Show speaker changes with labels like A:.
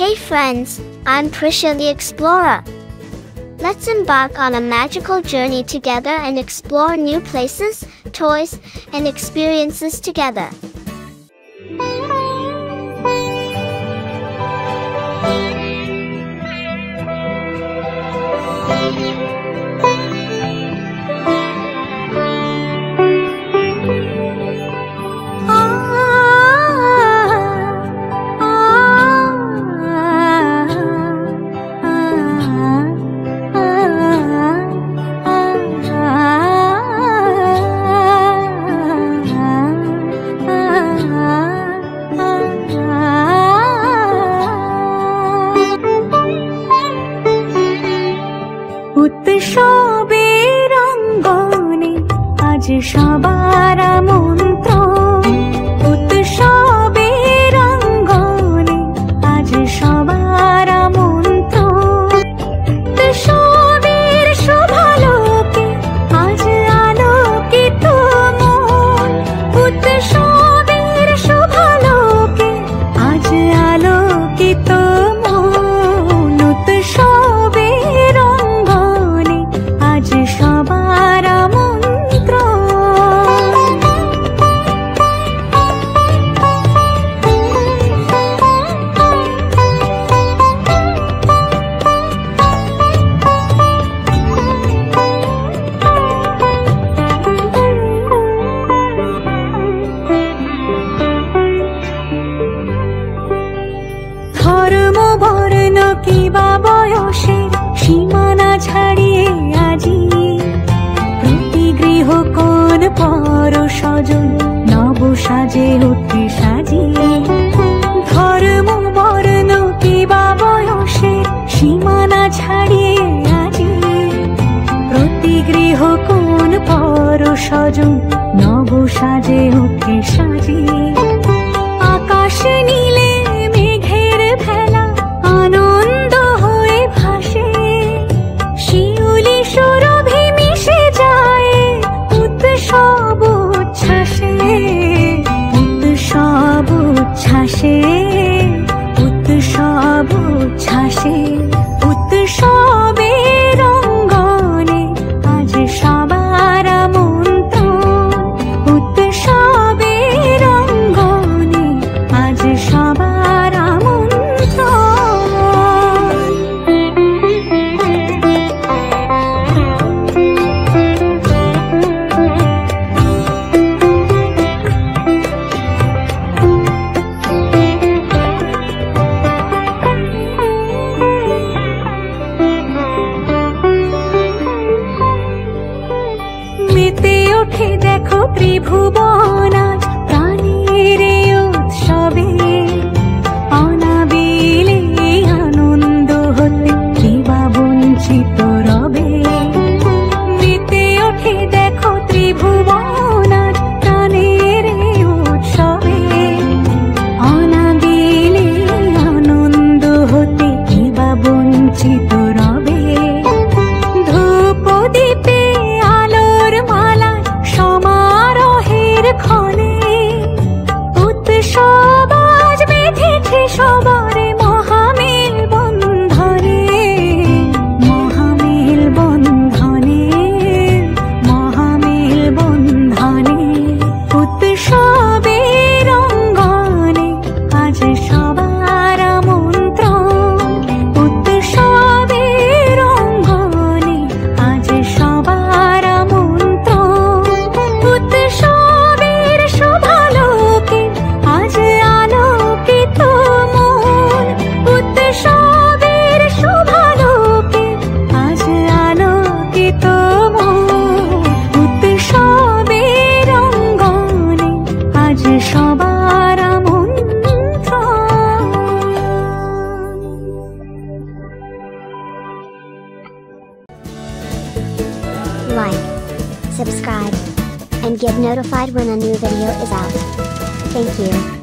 A: Hey friends, I'm Prisha the Explorer. Let's embark on a magical journey together and explore new places, toys, and experiences together.
B: উৎসবের অঙ্গনে আজ সবার আমন্ত্রণ। উৎসবের অঙ্গনে আজ সবার আমন্ত্রণ। উৎসবের শোভালোকে আজ আলোকিত মন। উৎসবের শোভালোকে আজ আলোকিত মন। উৎসবের অঙ্গনে আজ সবার আমন্ত্রণ। ধর্ম বর্ণ কিবা বয়সের সীমানা ছাড়িয়ে আজি প্রতি গৃহ কোন পর স্বজন নব সাজে ওঠে সাজিয়ে। ধর্ম বর্ণ কিবা বয়সের সীমানা ছাড়িয়ে আজি প্রতি গৃহ কোন পর স্বজন নব সাজে ওঠে সাজিয়ে। আকাশ নীলে মেঘের ভেলা আনন্দ হয়ে ভাসে। শিউলি সুরভি মিশে যায় উৎসব উচ্ছ্বাসে। উৎসব উচ্ছ্বাসে। উৎসব উচ্ছ্বাসে। উৎসবের অঙ্গনে আজ সবার আমন্ত্রণ। উৎসবের অঙ্গনে আজ সবার আমন্ত্রণ। মেতে ওঠে দেখো ত্রিভুবন আজ প্রাণের উৎসবে। অনাবিলে আনন্দ হতে কিবা বঞ্চিত রবে। মেতে ওঠে দেখো ত্রিভুবন আজ প্রাণের উৎসবে। অনাবিলে আনন্দ হতে কিবা বঞ্চিত রবে। ধূপ দীপে আলোর মালা সমারোহের ক্ষণে উৎসব আজ বেঁধেছে সবার মহামেল বন্ধনে। মহামেল বন্ধনে। মহামেল বন্ধনে। উৎসবের অঙ্গনে আজ সবার আমন্ত্রণ। উৎসবের অঙ্গনে আজ সবার আমন্ত্রণ। উৎসবের শোভালোকে আজ আলোকিত মন। উৎসবের শোভালোকে আজ আলোকিত মন। উৎসবের অঙ্গনে আজ সবার আমন্ত্রণ।
A: Like, subscribe, and get notified when a new video is out. Thank you.